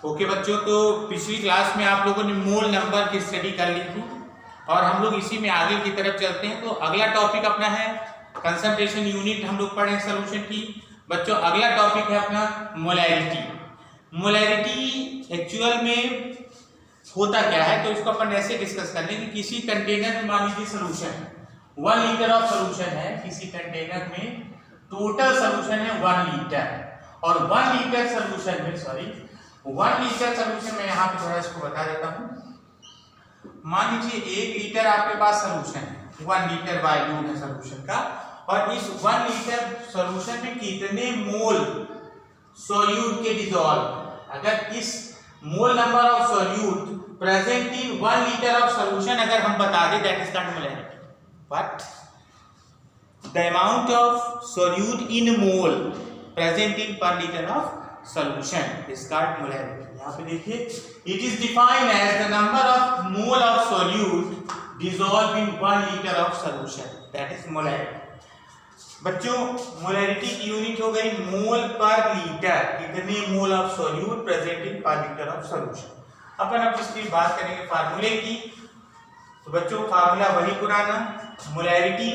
Okay बच्चों, तो पिछली क्लास में आप लोगों ने मोल नंबर की स्टडी कर ली थी और हम लोग इसी में आगे की तरफ चलते हैं। तो अगला टॉपिक अपना है कंसंट्रेशन यूनिट, हम लोग पढ़े सोल्यूशन की। बच्चों अगला टॉपिक है अपना मोलैरिटी। मोलैरिटी एक्चुअल में होता क्या है, तो इसको अपन ऐसे डिस्कस कर लें कि किसी कंटेनर में मान लीजिए सोल्यूशन है 1 लीटर ऑफ सोल्यूशन है, किसी कंटेनर में टोटल सोल्यूशन है 1 लीटर और 1 लीटर सोल्यूशन में 1 लीटर सोल्यूशन में यहाँ पे थोड़ा इसको बता देता हूँ। मान लीजिए 1 लीटर आपके पास सोल्यूशन है, 1 लीटर वॉल्यूम है सोल्यूशन का, और इस 1 लीटर सोल्यूशन में कितने मोल सोल्यूट के डिसॉल्व, अगर इस mole number of solute present in 1 litre of solution अगर हम बता दें, that is called molarity. But the amount of solute in mole present in per litre of solution is called molarity। यहाँ पे देखिए, it is defined as the number of mole of solute dissolved in 1 liter of solution, that is molarity। बच्चों molarity की unit हो गई मोल पर litre, कितने मोल of solute present in per litre of solution. अपन अब इसकी बात करेंगे फार्मूले की। तो बच्चों फार्मूला वही पुराना, मोलैरिटी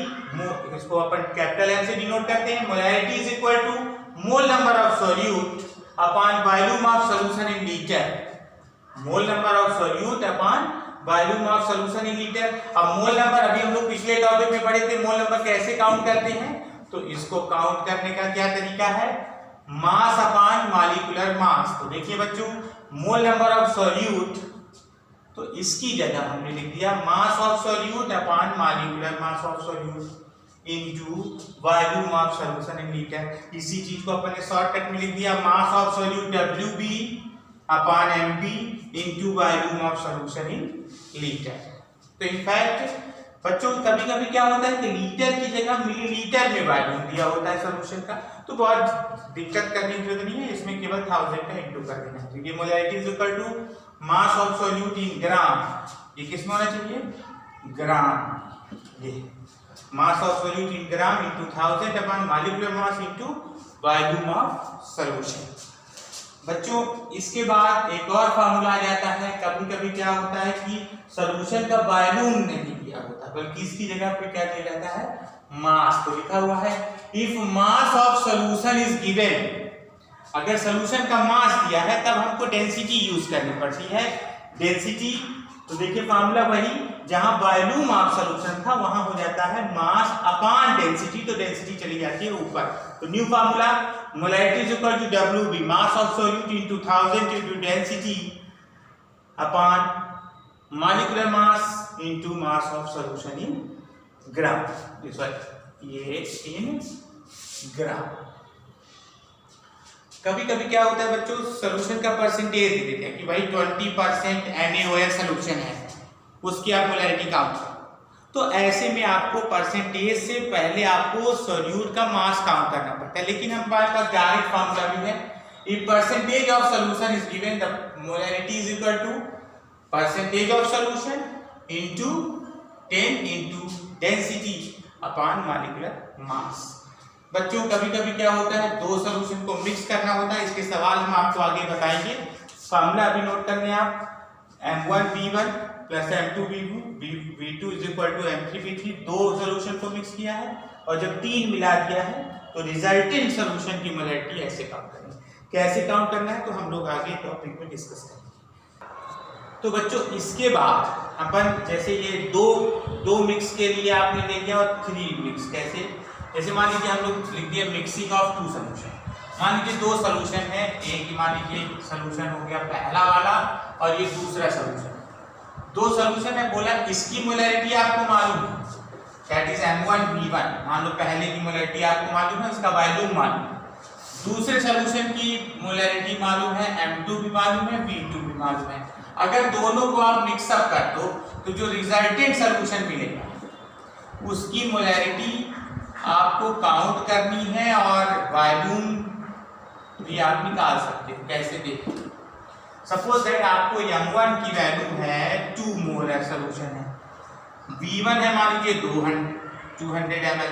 इसको अपन कैपिटल एम से डिनोट करते हैं। Molarity is equal to mole number of solute upon volume of solution in litre. Mole number of solute upon volume of solution in litre. अब मोल नंबर अभी हम लोग पिछले टॉपिक में पढ़े थे, मोल नंबर कैसे काउंट करते हैं, तो इसको काउंट करने का क्या तरीका है, मास अपॉन मॉलिक्यूलर मास। तो देखिए बच्चों, मोल नंबर ऑफ सोल्यूट, तो इसकी जगह हमने लिख दिया मास of solute upon molecular mass of solute into volume of solution in litre. इसी चीज को अपन ने शॉर्टकट में लिख दिया मास of solute WB upon MB into volume of solution in litre. तो इनफैक्ट बच्चों कभी कभी क्या होता है कि लीटर की जगह मिलीलीटर में वॉल्यूम दिया होता है सॉल्यूशन का, तो बहुत दिक्कत करने की जरूरत नहीं है, इसमें केवल 1000 का इंटू कर देना है। ये molarity is equal to mass of solute in gram, ये किस में होना चाहिए, ग्राम। ये mass of solute in gram into 1000 upon molecular mass into volume of solution. बच्चों इसके बाद एक और फार्मूला आ जाता है। कभी कभी क्या होता है कि सॉल्यूशन का वॉल्यूम नहीं दिया होता, बल्कि इसकी जगह पे क्या दिया जाता है, मास। तो लिखा हुआ है if mass of solution is given, अगर सॉल्यूशन का मास दिया है तब हमको डेंसिटी यूज करनी पड़ती है। डेंसिटी, तो देखिए फार्मूला वही, जहां वॉल्यूम ऑफ सॉल्यूशन था वहां हो जाता है मास अपॉन डेंसिटी, तो डेंसिटी चली जाती है ऊपर। तो new formula molarity is equal to WB mass of solute into 1000 into density upon molecular mass into mass of solution in gram, ये इन ग्राम। कभी कभी क्या होता है बच्चों, सॉल्यूशन का परसेंटेज दे देते हैं कि भाई 20% NaOH सॉल्यूशन है, उसकी आप मोलैरिटी काउंट करो। तो ऐसे में आपको परसेंटेज से पहले आपको सोल्यूट का मास काउंट करना पड़ता है, लेकिन हमारे पास डायरेक्ट फार्मूला भी है। If percentage of solution is given, the molarity is equal to percentage of solution into 10 into density upon molecular mass. बच्चों कभी कभी क्या होता है, दो सॉल्यूशन को मिक्स करना होता है, इसके सवाल हम आपको आगे बताएंगे। फार्मूला अभी नोट कर लें आप, M1V1 plus M2V2 is equal to M3V3। दो सॉल्यूशन को मिक्स किया है और जब 3 मिला दिया है तो रिजल्टेंट सॉल्यूशन की मोलैरिटी ऐसे काउंट करनी है। कैसे काउंट करना है तो हम लोग आगे टॉपिक में डिस्कस करेंगे। तो बच्चों इसके बाद अपन जैसे ये दो मिक्स के लिए आपने ले लिया और 3 मिक्स, कैसे, जैसे मान लीजिए हम लोग लिख दिया मिक्सिंग ऑफ 2 सॉल्यूशन। मान लीजिए 2 सॉल्यूशन है, एक मान लीजिए सॉल्यूशन हो गया पहला वाला और ये दूसरा सॉल्यूशन। 2 सॉल्यूशन है, बोला इसकी मोलैरिटी आपको मालूम है, दैट इज M1V1। मान लो पहले की मोलैरिटी आपको मालूम है, उसका वॉल्यूम मालूम है। दूसरे सॉल्यूशन की मोलैरिटी मालूम है, M2 भी मालूम है, V2 भी मालूम है। अगर दोनों को आप मिक्सअप कर दो तो जो रिजल्टेंट सॉल्यूशन मिलेगा उसकी मोलैरिटी आपको काउंट करनी है और वॉल्यूम भी आप निकाल सकते हो। कैसे देखिए, सपोज दैट आपको M1 की वैल्यू है 2 मोल है, सॉल्यूशन है, V1 है मान लीजिए 200 ml,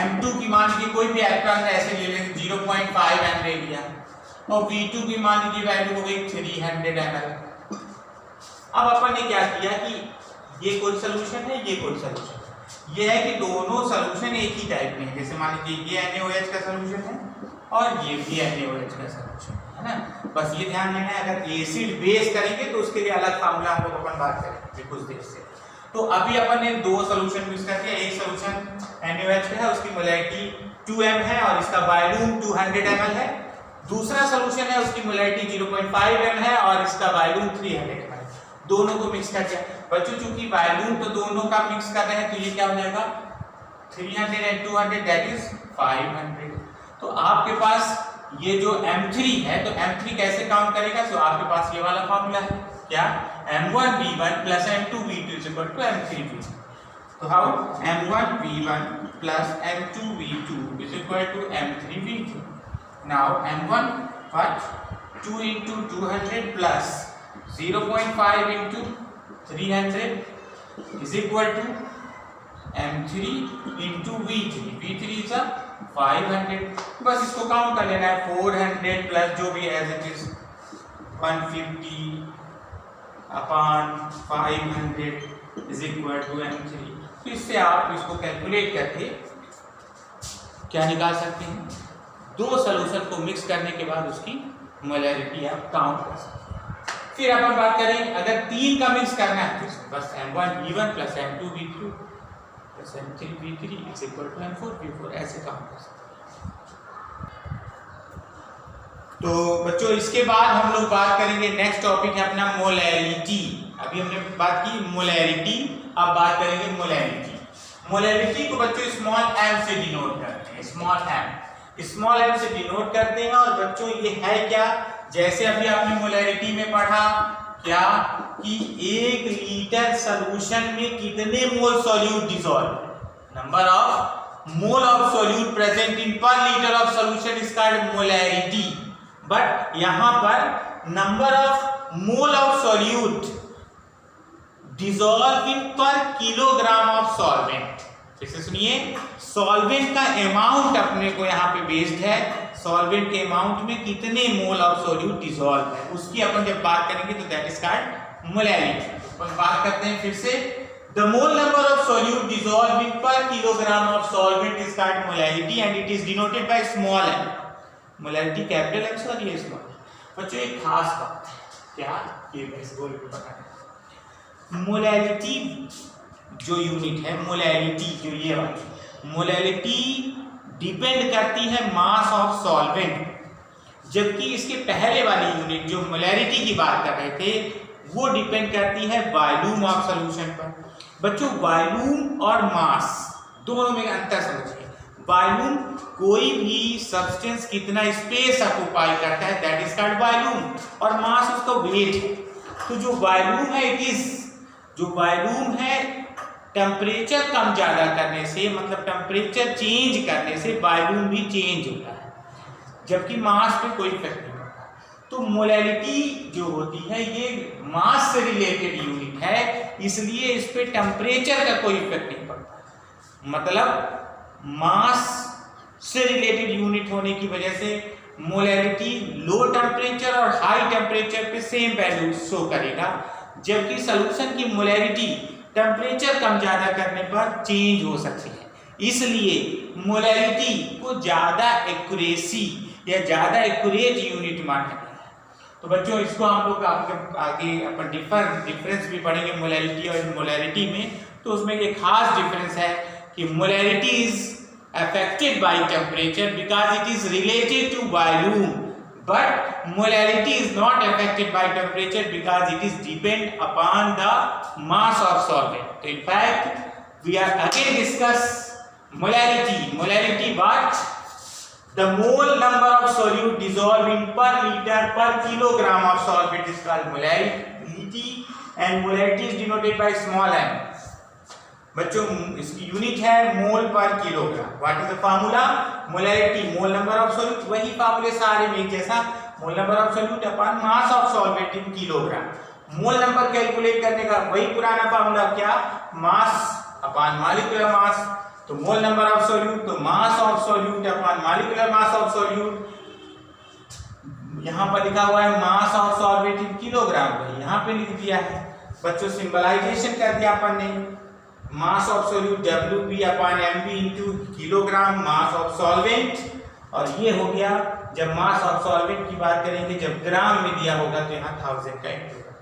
M2 की मान लीजिए कोई भी इलेक्ट्रॉन ऐसे ले लें 0.5 M ले लिया, और V2 की मान लीजिए वैल्यू हो गई 300 ml। अब अपन ने क्या किया कि ये कोई सोल्यूशन है, ये कोई सोल्यूशन है। ये है कि दोनों सोल्यूशन एक ही टाइप में है। जैसे मान लीजिए ये NaOH का सोल्यूशन है और ये भी NaOH का सोल्यूशन है ना। बस ये ध्यान देना है, अगर एसिड बेस करेंगे तो उसके लिए अलग फार्मूला हम लोग अपन बात करेंगे कुछ देर से। तो अभी अपन ने दो सोल्यूशन मिक्स कर दिया। एक सोल्यूशन NaOH का है, उसकी मोलैरिटी 2m है और इसका वॉल्यूम 200 ml है। दूसरा सोल्यूशन है, उसकी मोलैरिटी 0.5m है और इसका वॉल्यूम 300 ml है। दोनों को मिक्स कर दिया। बच्चों चूंकि वॉल्यूम तो दोनों का मिक्स कर रहे हैं तो ये क्या हो जाएगा 300 and 200 दैट इज 500। तो आपके पास ये जो M3 है तो M3 कैसे काउंट करेगा? तो आपके पास ये वाला फार्मूला है क्या, M1V1 plus M2V2 is equal to M3V2। तो how M1V1 plus M2V2 is equal to M3V2। Now M1 what 2 into 200 plus 0.5 into 300 is equal to M3 into V3। V3 is a 500। बस इसको count कर लेना है 400 plus जो भी as it is 150 upon 500 is equal to M3। तो इससे आप इसको कैलकुलेट करके क्या निकाल सकते हैं, दो सॉल्यूशन को मिक्स करने के बाद उसकी मोलैरिटी आप काउंट कर सकते हैं। फिर अपन बात करें अगर तीन का मिक्स करना है तो बस M1V1 plus M2V2 plus M3V3 is equal to M4V4 ऐसे काउंट कर सकते हैं। तो बच्चों इसके बाद हम लोग बात करेंगे, नेक्स्ट टॉपिक है अपना मोलैरिटी। अभी हमने बात की मोलैरिटी, अब बात करेंगे मोलैरिटी। मोलैरिटी को बच्चों स्मॉल m से डिनोट करते हैं, स्मॉल m से डिनोट करते हैं। और बच्चों ये है क्या, जैसे अभी आपने मोलैरिटी में पढ़ा क्या कि 1 लीटर सॉल्यूशन में कितने mole solute dissolve, number of mole of solute present in per litre of solution is called molarity. But यहां पर number of mole of solute dissolve in per kilogram of solvent. जैसे सुनिए, solvent का amount अपने को यहाँ पे based है, सॉल्वेंट के अमाउंट में कितने मोल ऑफ सॉल्यूट डिसॉल्व है उसकी अपन जब बात करेंगे तो दैट इज कॉल्ड मोलैरिटी। अपन बात करते हैं फिर से, the mole number of solute dissolve in per kilogram of solvent is called molarity and it is denoted by small m। Molarity capital M और ये स्मॉल। बच्चों एक खास बात है क्या, ये इस गोल पे पता है, मोलैरिटी जो यूनिट है, मोलैरिटी जो ये वाली मोलैरिटी डिपेंड करती है मास ऑफ सॉल्वेंट, जबकि इसके पहले वाली यूनिट जो मोलैरिटी की बात कर रहे थे वो डिपेंड करती है वॉल्यूम ऑफ सॉल्यूशन पर। बच्चों वॉल्यूम और मास दोनों में अंतर समझिए। वॉल्यूम कोई भी सब्सटेंस कितना स्पेस ऑक्युपाई करता है दैट इज कॉल्ड वॉल्यूम, और मास उसका वेट है। तो जो वॉल्यूम है इट इज, जो वॉल्यूम है टेम्परेचर कम ज्यादा करने से, मतलब टेम्परेचर चेंज करने से वॉल्यूम भी चेंज होता है, जबकि मास पे कोई इफेक्ट नहीं होता। तो मोलैरिटी जो होती है ये मास से रिलेटेड यूनिट है, इसलिए इस पे टेम्परेचर का कोई इफेक्ट नहीं पड़ता। मतलब मास से रिलेटेड यूनिट होने की वजह से मोलैरिटी लो टेम्परेचर और हाई टेम्परेचर पे सेम वैल्यू शो करेगा, जबकि सॉल्यूशन की मोलैरिटी टेम्परेचर कम ज्यादा करने पर चेंज हो सकती है। इसलिए मोलैरिटी को ज्यादा एक्यूरेसी या ज्यादा एक्यूरेट यूनिट माना गया है। तो बच्चों इसको हम लोग आगे अपन डिफरेंस भी पढ़ेंगे मोलैरिटी और मोलैरिटी में। तो उसमें एक खास डिफरेंस है कि molarity is affected by temperature because it is related to volume, but molarity is not affected by temperature because it is depend upon the mass of solvent. So in fact we are again discuss molarity what, the mole number of solute dissolved in per liter per kilogram of solvent is called molarity and molarity is denoted by small m। बच्चों इसकी unit है mole per kilogram. What is the formula, molarity mole number of solute, वही फार्मूले सारे में जैसा, mole number of solute upon mass of solvent in kilogram. Mole number calculate करने का वही पुराना फार्मूला क्या, मास अपॉन मॉलिक्यूलर मास। तो मोल नंबर ऑफ सॉल्यूट तो mass of solute upon molecular mass of solute, यहाँ पर लिखा हुआ है मास ऑफ सॉल्वेंट इन किलोग्राम, भाई यहाँ पे लिख दिया है बच्चों, सिंबलाइजेशन कर दिया अपन ने, मास of solute WB/MB into kilogram mass of solvent. और ये हो गया जब मास ऑफ सॉल्वेंट की बात करेंगे, जब ग्राम में दिया होगा तो यहाँ 1000 का इंटू होगा।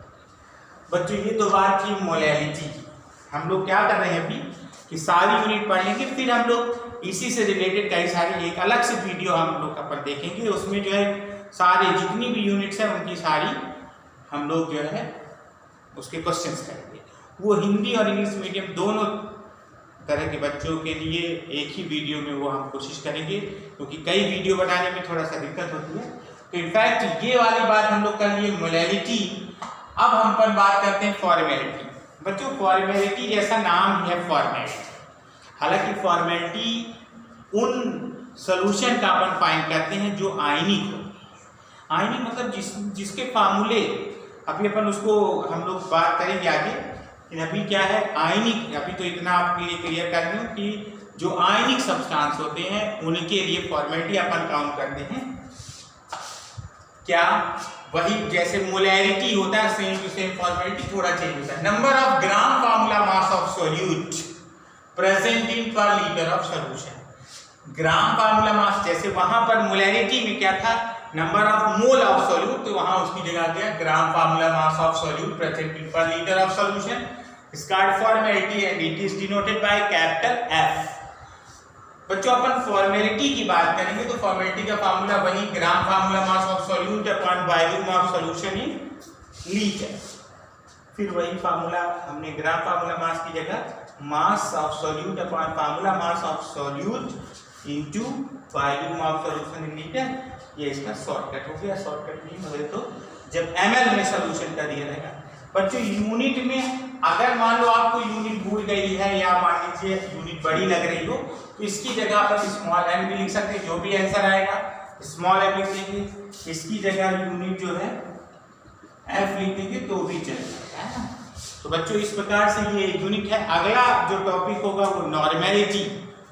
बच्चों ये तो बात थी मोलैलिटी की। हम लोग क्या कर रहे हैं अभी कि सारी यूनिट पढ़ लेंगे, फिर हम लोग इसी से रिलेटेड कई सारी एक अलग से वीडियो हम लोग अपन देखेंगे, उसमें जो है सारे जितनी भी यूनिट्स हैं उनकी सारी हम लोग जो है उसके क्वेश्चंस करेंगे। वो हिंदी और इंग्लिश मीडियम दोनों तरह के बच्चों के लिए एक ही वीडियो में वो हम कोशिश करेंगे, क्योंकि कई वीडियो बनाने में थोड़ा सा दिक्कत होती है। तो इनफैक्ट ये वाली बात हम लोग कर लिए मोलैलिटी। अब हम पर बात करते हैं फॉर्मेलिटी। बच्चों फॉर्मेलिटी जैसा नाम है फॉर्मेलिटी, हालांकि फॉर्मेलिटी उन सोल्यूशन का अपन फाइंड करते हैं जो आयनिक हो। आयनिक मतलब जिसके फार्मूले, अभी अपन उसको हम लोग बात करेंगे आगे, लेकिन अभी क्या है आयनिक, अभी तो इतना आपके लिए क्लियर कर दूं कि जो आयनिक सब्सटेंस होते हैं उनके लिए फॉर्मेलिटी अपन काउंट करते हैं क्या, वही जैसे मोलैरिटी होता है सेम टू सेम फॉर्मेलिटी, थोड़ा चेंज होता है। Number of gram formula mass of solute present in per litre of solution. Gram formula mass, जैसे वहां पर मोलैरिटी में क्या था number of mole of solute, तो वहां उसकी जगह आ गया gram formula mass of solute present in per litre of solution. इसका formality and it is denoted by capital F. बच्चों अपन फॉर्मेलिटी की बात करेंगे तो फॉर्मेलिटी का फार्मूला वही gram formula mass of solute upon volume of solution in litre. फिर वही फार्मूला हमने ग्राम फार्मूला मास की जगह mass of solute upon formula mass of solute into volume of solution in litre. ये इसका shortcut हो गया। शॉर्टकट नहीं हो तो जब ml में सॉल्यूशन का दिया रहेगा। बच्चों यूनिट में अगर मान लो आपको यूनिट भूल गई है या मान लीजिए यूनिट बड़ी लग रही हो तो इसकी जगह पर स्मॉल m भी लिख सकते हैं, जो भी आंसर आएगा स्मॉल m लिख देंगे, इसकी जगह यूनिट जो है f लिख देंगे तो भी चलेगा, है ना। तो बच्चों इस प्रकार से ये यूनिट है। अगला जो टॉपिक होगा वो नॉर्मेलिटी,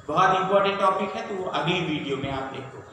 बहुत इंपॉर्टेंट टॉपिक है, तो वो अगली वीडियो में आप देखो।